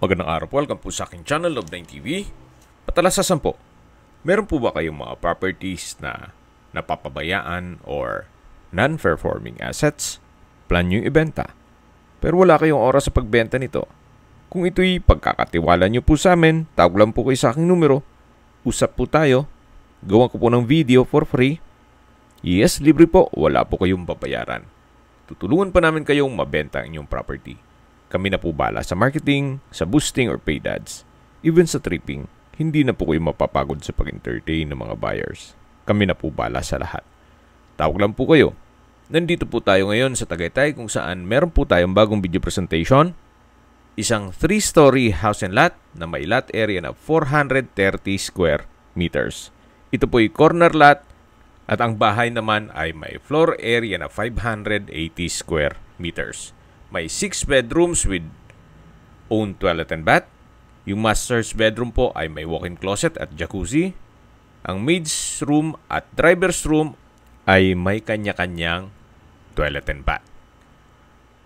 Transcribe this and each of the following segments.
Magandang araw po, welcome po sa aking channel, Love9 TV. Patalasasan po, meron po ba kayong mga properties na napapabayaan or non-performing assets? Plan nyo ibenta, pero wala kayong oras sa pagbenta nito. Kung ito'y pagkakatiwala nyo po sa amin, tawag lang po kayo sa aking numero. Usap po tayo, gawan ko po ng video for free. Yes, libre po, wala po kayong babayaran. Tutulungan pa namin kayong mabenta ang inyong property. Kami na po bala sa marketing, sa boosting or paid ads. Even sa tripping, hindi na po kayo mapapagod sa pag-entertain ng mga buyers. Kami na po bala sa lahat. Tawag lang po kayo. Nandito po tayo ngayon sa Tagaytay kung saan meron po tayong bagong video presentation. Isang 3-story house and lot na may lot area na 430 square meters. Ito po ay corner lot at ang bahay naman ay may floor area na 580 square meters. May 6 bedrooms with own toilet and bath. Yung master's bedroom po ay may walk-in closet at jacuzzi. Ang maid's room at driver's room ay may kanya-kanyang toilet and bath.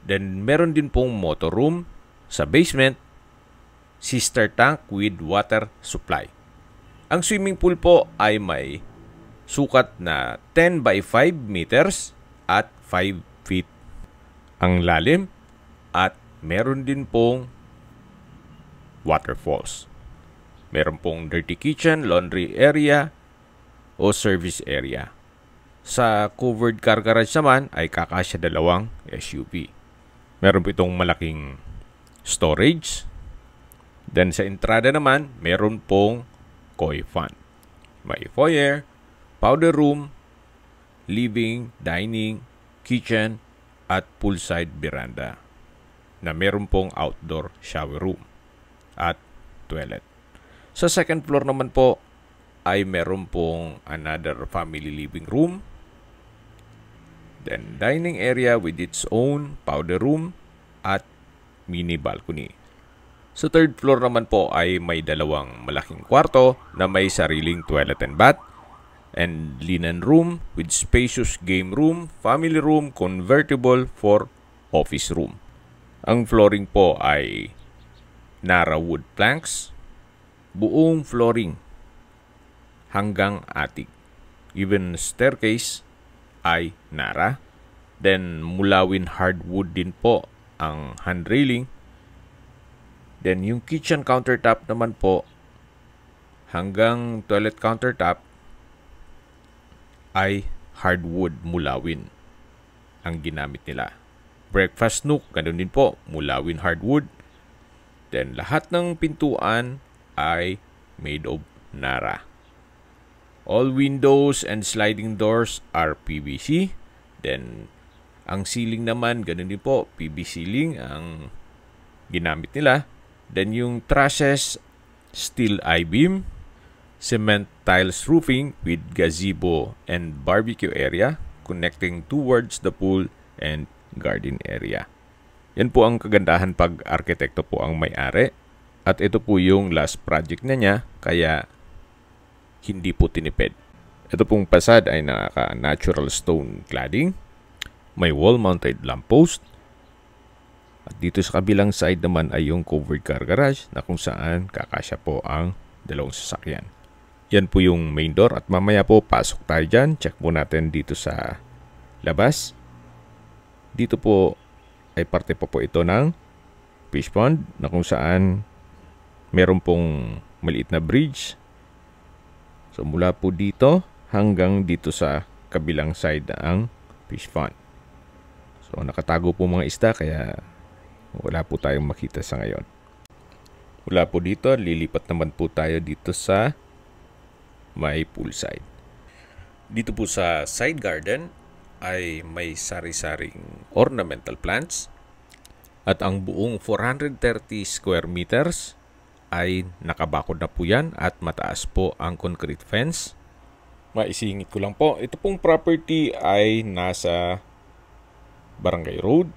Then meron din pong motor room sa basement, sister tank with water supply. Ang swimming pool po ay may sukat na 10 by 5 meters at 5 feet ang lalim. At meron din pong waterfalls. Meron pong dirty kitchen, laundry area o service area. Sa covered car garage naman ay kakasya dalawang SUV. Meron po itong malaking storage. Then sa entrada naman, meron pong koi fan. May foyer, powder room, living, dining, kitchen, at poolside veranda na meron pong outdoor shower room at toilet. Sa second floor naman po ay meron pong another family living room, then dining area with its own powder room at mini balcony. Sa third floor naman po ay may dalawang malaking kwarto na may sariling toilet and bath and linen room with spacious game room, family room, convertible for office room. Ang flooring po ay Nara wood planks, buong flooring hanggang attic. Even staircase ay Nara. Then mulawin hardwood din po ang handrailing. Then yung kitchen countertop naman po hanggang toilet countertop ay hardwood mulawin ang ginamit nila. Breakfast nook, ganun din po, mulawin hardwood. Then lahat ng pintuan ay made of Nara. All windows and sliding doors are PVC. Then ang ceiling naman, ganun din po, PVC ceiling ang ginamit nila. Then yung trusses, steel I-beam, cement tiles roofing with gazebo and barbecue area connecting towards the pool and garden area. Yan po ang kagandahan pag arkitekto po ang may-ari. At ito po yung last project na niya, kaya hindi po tinipid. Ito pong pasad ay naka-natural stone cladding. May wall-mounted lamppost. At dito sa kabilang side naman ay yung covered car garage na kung saan kakasya po ang dalawang sasakyan. Yan po yung main door at mamaya po pasok tayo dyan. Check po natin dito sa labas. Dito po ay parte po ito ng fish pond na kung saan meron pong maliit na bridge. So mula po dito hanggang dito sa kabilang side ang fish pond. So nakatago po mga isda kaya wala po tayong makita sa ngayon. Mula po dito, lilipat naman po tayo dito sa may poolside. Dito po sa side garden ay may sari-saring ornamental plants at ang buong 430 square meters ay nakabakod na po yan at mataas po ang concrete fence. Maisingit ko lang po, ito pong property ay nasa Barangay Road.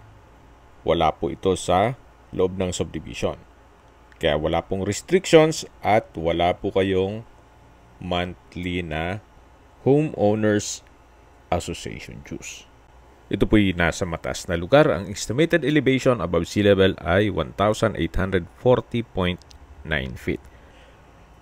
Wala po ito sa loob ng subdivision. Kaya wala pong restrictions at wala po kayong monthly na homeowners association dues. Ito po yung nasa mataas na lugar. Ang estimated elevation above sea level ay 1,840.9 feet.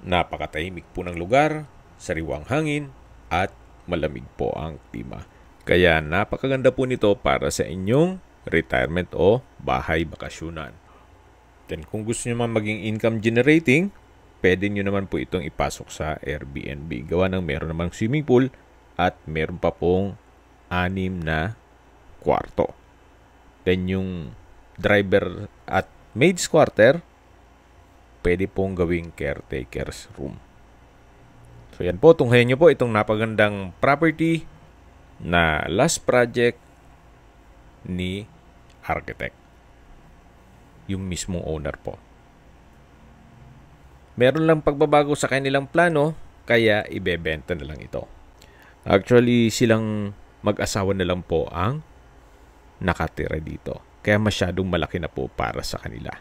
Napakatahimik po ng lugar, sariwang hangin, at malamig po ang klima. Kaya napakaganda po nito para sa inyong retirement o bahay bakasyunan. Then kung gusto nyo man maging income generating, pwede nyo naman po itong ipasok sa Airbnb. Gawa ng meron namang swimming pool at meron pa pong 6 na kwarto. Then yung driver at maid's quarter, pwede pong gawing caretaker's room. So yan po, tunghayan nyo po itong napagandang property na last project ni architect. Yung mismong owner po. Meron lang pagbabago sa kanilang plano, kaya ibebenta na lang ito. Actually, silang mag-asawa na lang po ang nakatira dito. Kaya masyadong malaki na po para sa kanila.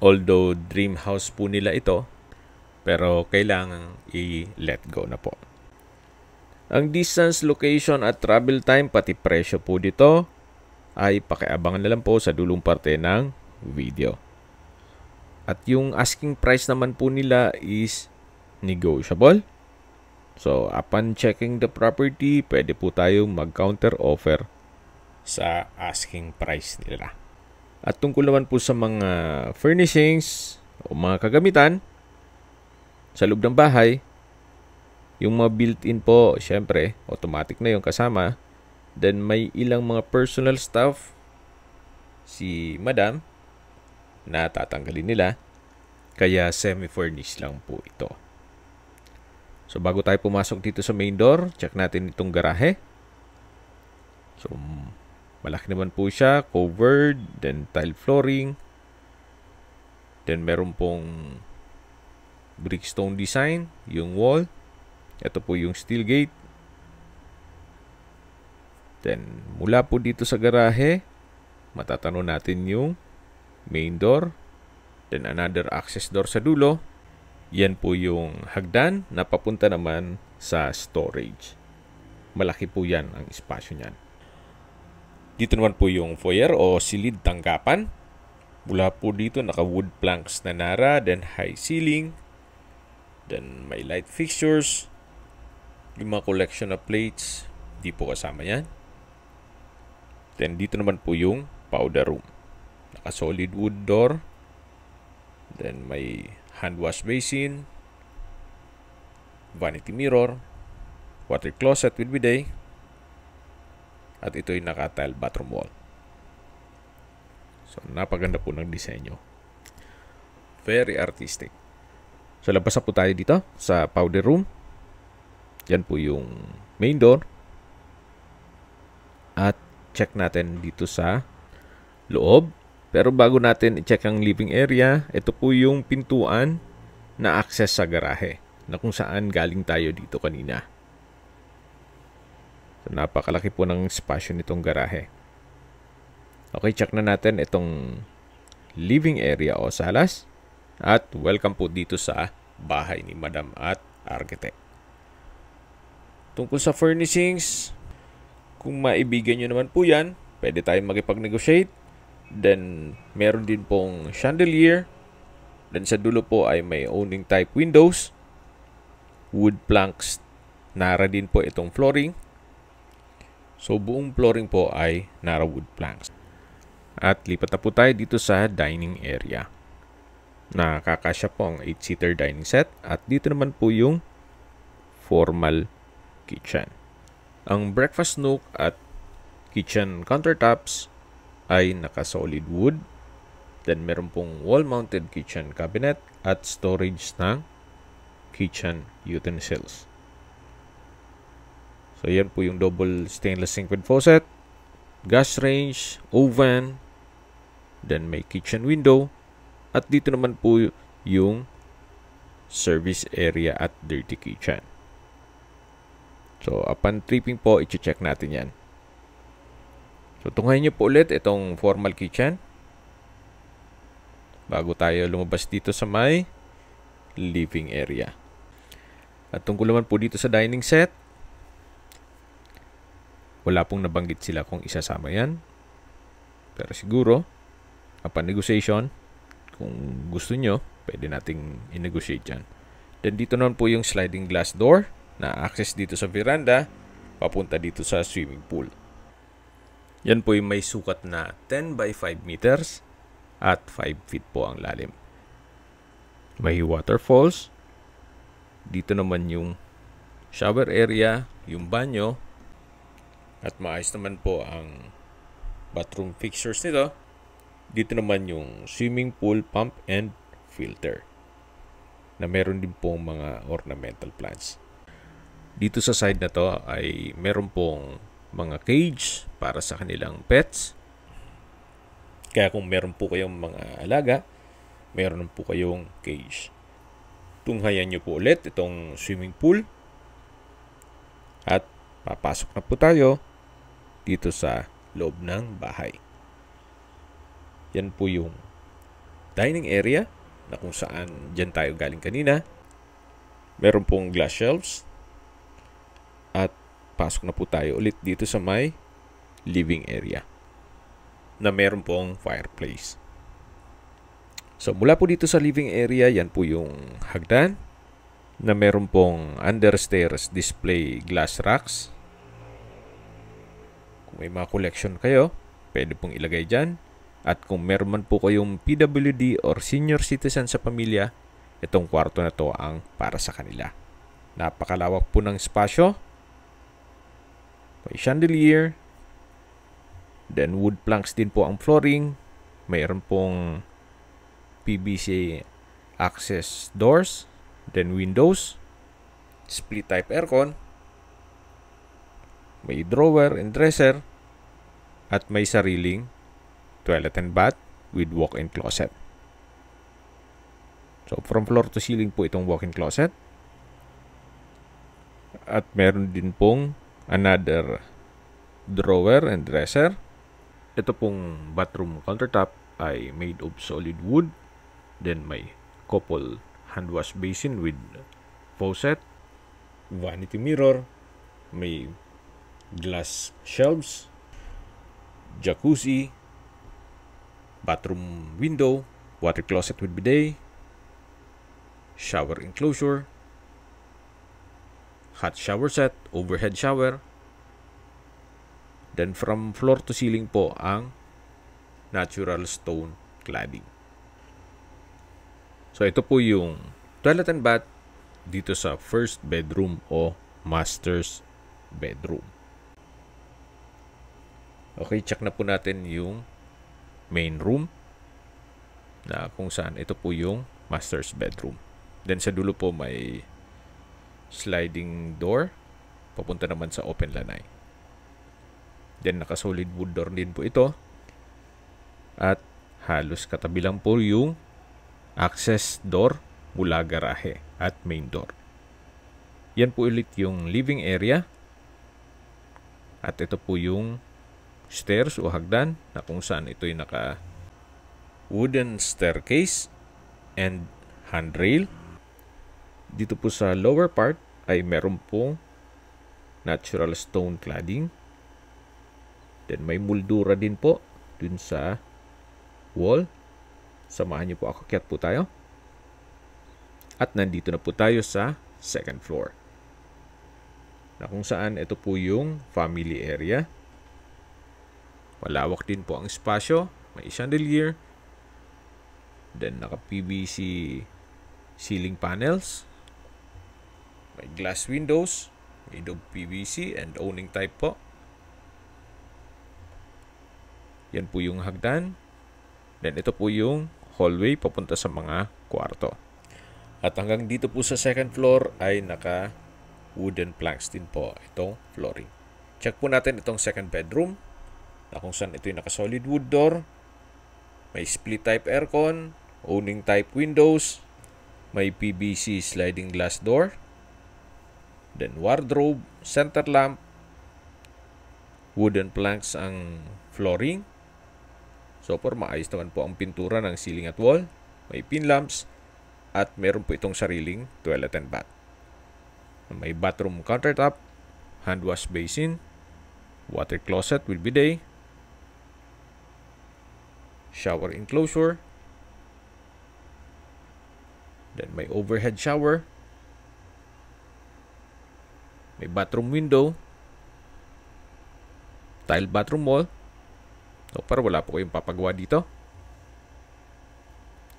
Although dream house po nila ito, pero kailangan i-let go na po. Ang distance, location at travel time pati presyo po dito ay pakiabangan na lang po sa dulong parte ng video. At yung asking price naman po nila is negotiable. So, upon checking the property, pwede po tayong mag-counter offer sa asking price nila. At tungkol naman po sa mga furnishings o mga kagamitan sa loob ng bahay, yung mga built-in po, syempre, automatic na yung kasama. Then, may ilang mga personal stuff si madam na tatanggalin nila. Kaya semi-furnished lang po ito. So, bago tayo pumasok dito sa main door, check natin itong garahe. So, malaki naman po siya. Covered, then tile flooring. Then, meron pong brickstone design, yung wall. Ito po yung steel gate. Then, mula po dito sa garahe, matatanaw natin yung main door. Then, another access door sa dulo. Yan po yung hagdan na papunta naman sa storage. Malaki po yan ang espasyo niyan. Dito naman po yung foyer o silid tanggapan. Mula po dito, naka-wood planks na nara, then high ceiling. Then may light fixtures. Yung mga collection of plates, di po kasama yan. Then dito naman po yung powder room. Naka-solid wood door. Then may hand wash basin, vanity mirror, water closet with bidet, at ito yung naka-tile bathroom wall. So, napaganda po ng disenyo. Very artistic. So, labas na po tayo dito sa powder room. Yan po yung main door. At check natin dito sa loob. Pero bago natin i-check ang living area, ito po yung pintuan na access sa garahe na kung saan galing tayo dito kanina. So, napakalaki po ng espasyo nitong garahe. Okay, check na natin itong living area o salas. At welcome po dito sa bahay ni Madam at Architect. Tungkol sa furnishings, kung maibigan nyo naman po yan, pwede tayong makipag-negotiate. Then, meron din pong chandelier. Then, sa dulo po ay may owning type windows. Wood planks. Nara din po itong flooring. So, buong flooring po ay nara wood planks. At lipat na po tayo dito sa dining area. Nakakasya po ang 8-seater dining set. At dito naman po yung formal kitchen. Ang breakfast nook at kitchen countertops ay naka-solid wood. Then, meron pong wall-mounted kitchen cabinet at storage ng kitchen utensils. So, yan po yung double stainless sink with faucet, gas range, oven, then may kitchen window, at dito naman po yung service area at dirty kitchen. So, upon tripping po, i-check natin yan. So, tunghayin nyo po ulit itong formal kitchen bago tayo lumabas dito sa may living area. At tungkol naman po dito sa dining set, Wala pong nabanggit sila kung isasama yan. Pero siguro, upon negotiation, kung gusto nyo, pwede nating i-negotiate yan. Then dito naman po yung sliding glass door na access dito sa veranda, papunta dito sa swimming pool. Yan po yung may sukat na 10 by 5 meters at 5 feet po ang lalim. May waterfalls. Dito naman yung shower area, yung banyo, at maayos naman po ang bathroom fixtures nito. Dito naman yung swimming pool pump and filter na meron din pong mga ornamental plants. Dito sa side na to ay meron pong mga cage para sa kanilang pets. Kaya kung meron po kayong mga alaga, meron po kayong cage. Tunghayan nyo po ulit itong swimming pool. At papasok na po tayo dito sa loob ng bahay. Yan po yung dining area na kung saan dyan tayo galing kanina. Meron pong glass shelves. At pasok na po tayo ulit dito sa may living area na meron pong fireplace. So mula po dito sa living area, yan po yung hagdan na meron pong understairs display glass racks. Kung may mga collection kayo, pwede pong ilagay dyan. At kung meron man po kayong PWD or senior citizen sa pamilya, itong kwarto na to ang para sa kanila. Napakalawak po ng espasyo. May chandelier. Then wood planks din po ang flooring. Mayroon pong PVC access doors. Then windows. Split type aircon. May drawer and dresser. At may sariling toilet and bath with walk-in closet. So from floor to ceiling po itong walk-in closet. At meron din pong another drawer and dresser. Ito pong bathroom countertop ay made of solid wood. Then may couple hand wash basin with faucet, vanity mirror, may glass shelves, jacuzzi, bathroom window, water closet with bidet, shower enclosure, hot shower set, overhead shower. Then from floor to ceiling po ang natural stone cladding. So ito po yung toilet and bath dito sa first bedroom o master's bedroom. Okay, check na po natin yung main room na kung saan ito po yung master's bedroom. Then sa dulo po may sliding door papunta naman sa open lanai. Then naka-solid wood door din po ito. At halos katabi lang po yung access door mula garahe at main door. Yan po ulit yung living area. At ito po yung stairs o hagdan na kung saan ito'y naka wooden staircase and handrail. Dito po sa lower part ay meron pong natural stone cladding. Then may moldura din po dun sa wall. Samahan niyo po ako, akyat po tayo. At nandito na po tayo sa second floor. Na kung saan ito po yung family area. Malawak din po ang espasyo. May chandelier. Then naka-PVC ceiling panels. May glass windows. Made of PVC and owning type po. Yan po yung hagdan. Then ito po yung hallway papunta sa mga kwarto. At hanggang dito po sa second floor ay naka wooden planks din po itong flooring. Check po natin itong second bedroom na kung saan ito yung naka solid wood door. May split type aircon, owning type windows, may PVC sliding glass door, then wardrobe, center lamp, wooden planks ang flooring. So for maayos naman po ang pintura ng ceiling at wall. May pin lamps at meron po itong sariling toilet and bath. May bathroom countertop, hand wash basin, Water closet with bidet. Shower enclosure. Then may overhead shower. May bathroom window. Tile bathroom wall. So, para wala po kayong papagawa dito.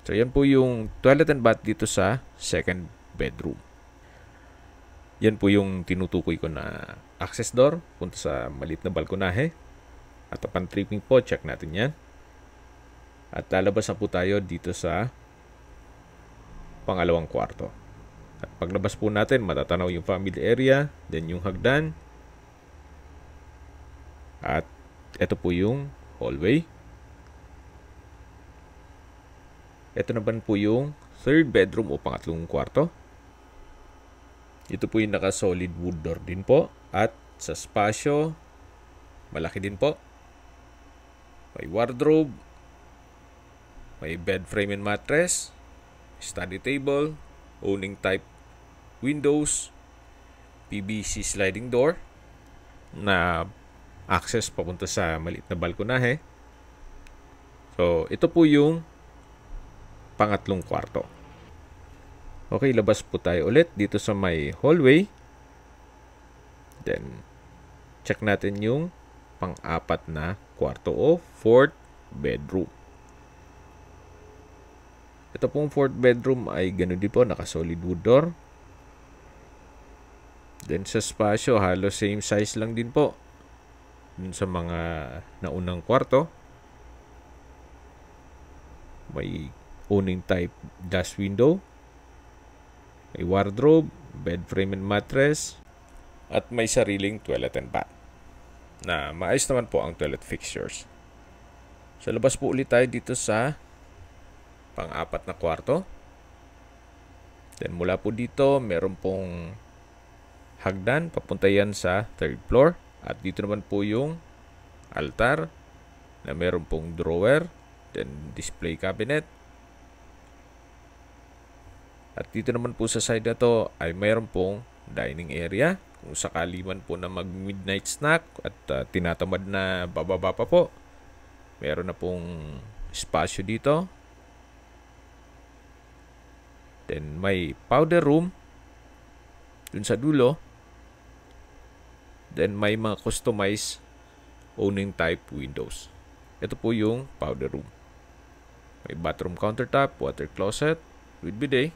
So, yan po yung toilet and bath dito sa second bedroom. Yan po yung tinutukoy ko na access door. Punta sa maliit na balkonahe. At upon tripping po, check natin yan. At lalabas na po tayo dito sa pangalawang kwarto. At paglabas po natin, matatanaw yung family area, then yung hagdan. At ito po yung hallway. Ito naman po yung third bedroom o pangatlong kwarto. Ito po yung naka-solid wood door din po. At sa spasyo, malaki din po. May wardrobe. May bed frame and mattress. Study table. Owning type windows. PVC sliding door na access papunta sa maliit na balkonahe. So, ito po yung pangatlong kwarto. Okay, labas po tayo ulit dito sa may hallway. Then, check natin yung pang-apat na kwarto o fourth bedroom. Ito pong fourth bedroom ay ganun din po, naka-solid wood door. Then, sa spasyo, halos same size lang din po dun sa mga naunang kwarto. May owning type glass window. May wardrobe, bed frame and mattress. At may sariling toilet and bath. Na maayos naman po ang toilet fixtures. So labas po ulit tayo dito sa pang-apat na kwarto. Then mula po dito, meron pong hagdan. Papunta yan sa third floor. At dito naman po yung altar na meron pong drawer. Then display cabinet. At dito naman po sa side na to ay mayroon pong dining area. Kung sakali man po na mag-midnight snack at tinatamad na bababa pa po, meron na pong espasyo dito. Then may powder room dun sa dulo. Then may mga customized owning type windows. Ito po yung powder room. May bathroom countertop, water closet with bidet.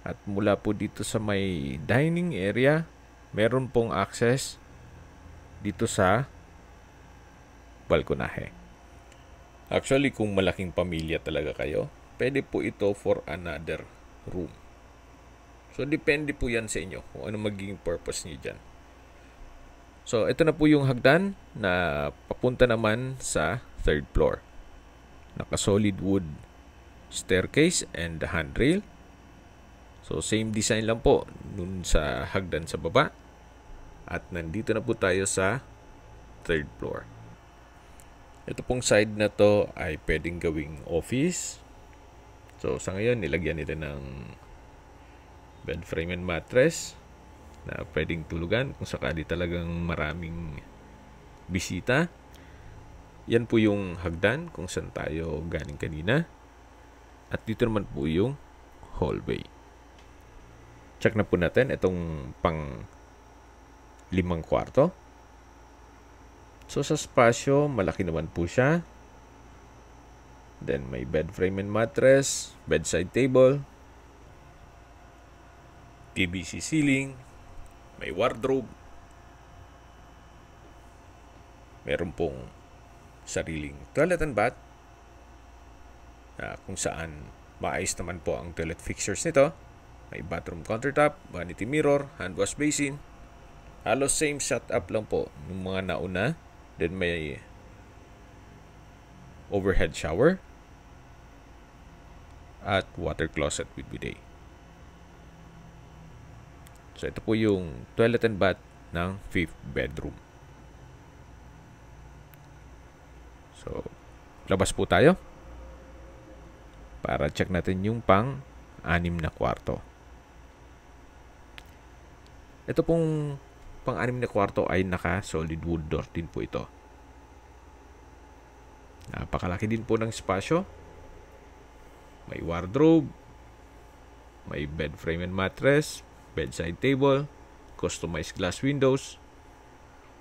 At mula po dito sa may dining area, meron pong access dito sa balkonahe. Actually, kung malaking pamilya talaga kayo, pwede po ito for another room. So, depende po yan sa inyo kung ano magiging purpose niyo dyan. So, ito na po yung hagdan na papunta naman sa third floor. Naka-solid wood staircase and the handrail. So, same design lang po nun sa hagdan sa baba. At nandito na po tayo sa third floor. Ito pong side na to ay pwedeng gawing office. So, sa ngayon, nilagyan nila ng bed frame and mattress na pwedeng tulugan kung sakali talagang maraming bisita. Yan po yung hagdan kung saan tayo galing kanina. At dito naman po yung hallway. Check na po natin itong pang 5 kwarto. So sa spasyo, malaki naman po siya. Then may bed frame and mattress, bedside table, PVC ceiling, may wardrobe, meron pong sariling toilet and bath kung saan maayos naman po ang toilet fixtures nito. May bathroom countertop, vanity mirror, hand wash basin. Halos same setup lang po ng mga nauna. Then may overhead shower at water closet with bidet. So ito po yung toilet and bath ng 5th bedroom. So labas po tayo para check natin yung pang 6 na kwarto. Ito pong pang-anim na kwarto ay naka-solid wood door din po ito. Napakalaki din po ng espasyo. May wardrobe, may bed frame and mattress, bedside table, customized glass windows,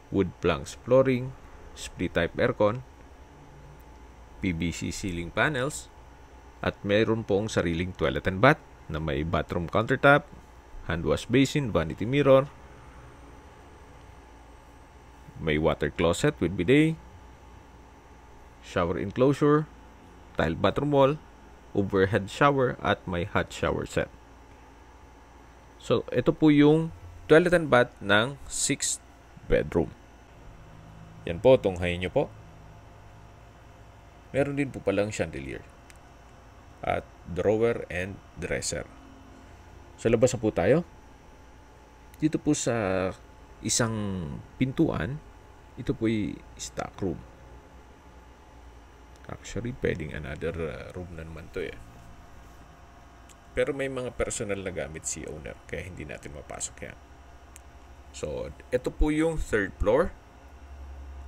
wood planks flooring, split type aircon, PVC ceiling panels, at mayroon pong sariling toilet and bath na may bathroom countertop, hand wash basin, vanity mirror, may water closet with bidet, shower enclosure, tile bathroom wall, overhead shower, at may hot shower set. So, ito po yung toilet and bath ng 6th bedroom. Yan po, tunghayin nyo po. Meron din po palang chandelier at drawer and dresser. Sa labas na po tayo. Dito po sa isang pintuan, ito po ay stock room. Actually, pwedeng another room na naman to eh. Pero may mga personal na gamit si owner, kaya hindi natin mapasok yan. So, ito po yung 3rd floor.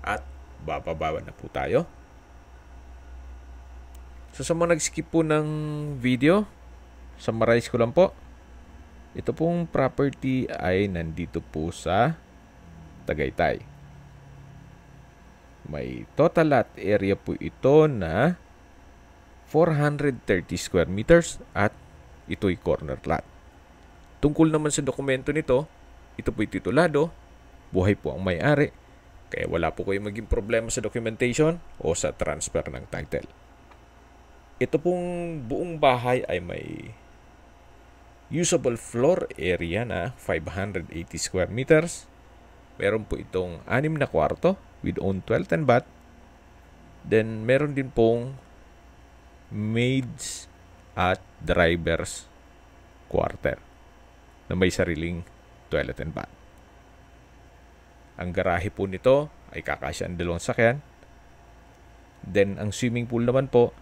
At bababa na po tayo. So, sa mga nag-skip po ng video, summarize ko lang po. Ito pong property ay nandito po sa Tagaytay. May total lot area po ito na 430 square meters at ito'y corner lot. Tungkol naman sa dokumento nito, ito po'y titulado, buhay po ang may-ari, kaya wala po kayong maging problema sa documentation o sa transfer ng title. Ito pong buong bahay ay may usable floor area na 580 square meters. Meron po itong 6 na kwarto with own toilet and bath. Then, meron din pong maids at driver's quarter na may sariling toilet and bath. Ang garahe po nito ay kakasya ang 2 sakyan. Then, ang swimming pool naman po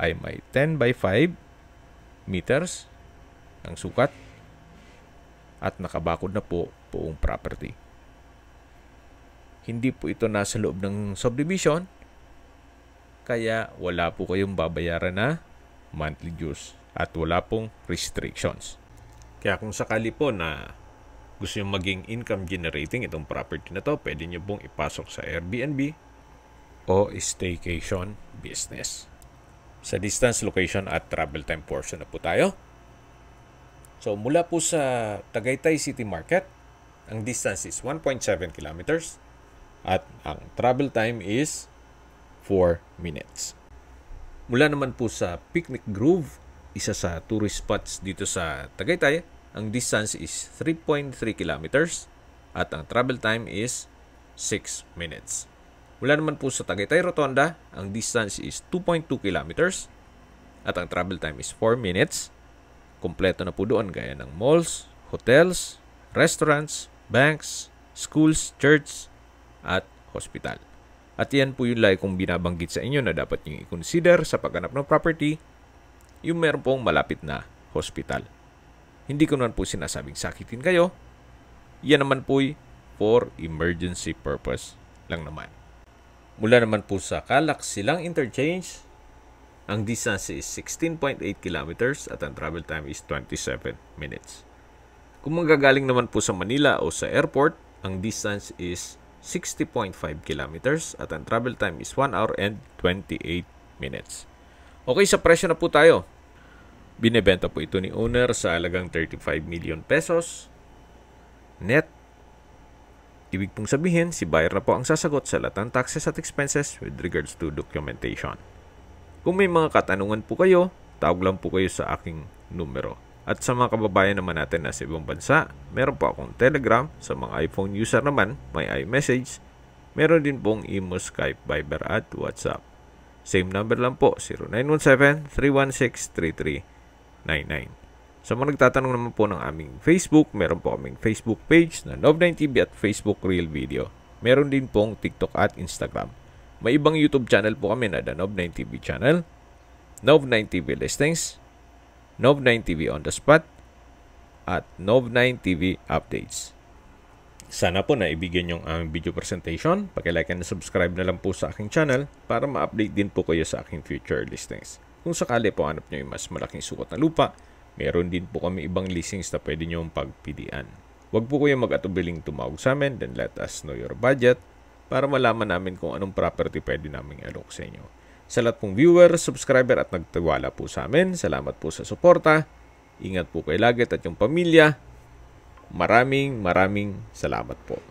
ay may 10 by 5 meters ang sukat at nakabakod na po buong property. Hindi po ito nasa loob ng subdivision, kaya wala po kayong babayaran na monthly dues at wala pong restrictions. Kaya kung sakali po na gusto nyo maging income generating itong property na to, pwede nyo pong ipasok sa Airbnb o staycation business. Sa distance, location at travel time portion na po tayo. So mula po sa Tagaytay City Market, ang distance is 1.7 kilometers at ang travel time is 4 minutes. Mula naman po sa Picnic Grove, isa sa tourist spots dito sa Tagaytay, ang distance is 3.3 kilometers at ang travel time is 6 minutes. Mula naman po sa Tagaytay Rotonda, ang distance is 2.2 kilometers at ang travel time is 4 minutes. Kompleto na po doon gaya ng malls, hotels, restaurants, banks, schools, church, at hospital. At yan po yung like kong binabanggit sa inyo na dapat nyo i-consider sa paghanap ng property, yung meron pong malapit na hospital. Hindi ko naman po sinasabing sakitin kayo. Yan naman po for emergency purpose lang naman. Mula naman po sa Calac Silang Interchange, ang distance is 16.8 kilometers at ang travel time is 27 minutes. Kung manggagaling naman po sa Manila o sa airport, ang distance is 60.5 kilometers at ang travel time is 1 hour and 28 minutes. Okay, sa presyo na po tayo. Binebenta po ito ni owner sa halagang 35 million pesos net. Ibig pong sabihin, si buyer na po ang sasagot sa lahat ng taxes at expenses with regards to documentation. Kung may mga katanungan po kayo, tawag lang po kayo sa aking numero. At sa mga kababayan naman natin na sa ibang bansa, meron po akong Telegram. Sa mga iPhone user naman, may iMessage. Meron din pong email, Skype, Viber at WhatsApp. Same number lang po, 0917-316-3399. Sa mga nagtatanong naman po ng aming Facebook, meron po kaming Facebook page na Nov9TV at Facebook Real Video. Meron din pong TikTok at Instagram. May ibang YouTube channel po kami na The Nov9TV channel, Nov9TV Listings, Nov9TV On The Spot, at Nov9TV Updates. Sana po naibigyan yung aming video presentation. Paki-like and subscribe na lang po sa aking channel para ma-update din po kayo sa aking future listings. Kung sakali po hanap nyo yung mas malaking sukat na lupa, meron din po kami ibang listings na pwede nyo pagpilian. Huwag po kayo mag-atubiling tumawag sa amin, then let us know your budget para malaman namin kung anong property pwede namin i-alok sa inyo. Sa lahat pong viewer, subscriber at nagtiwala po sa amin, salamat po sa suporta. Ingat po kayo lagi at yung pamilya. Maraming salamat po.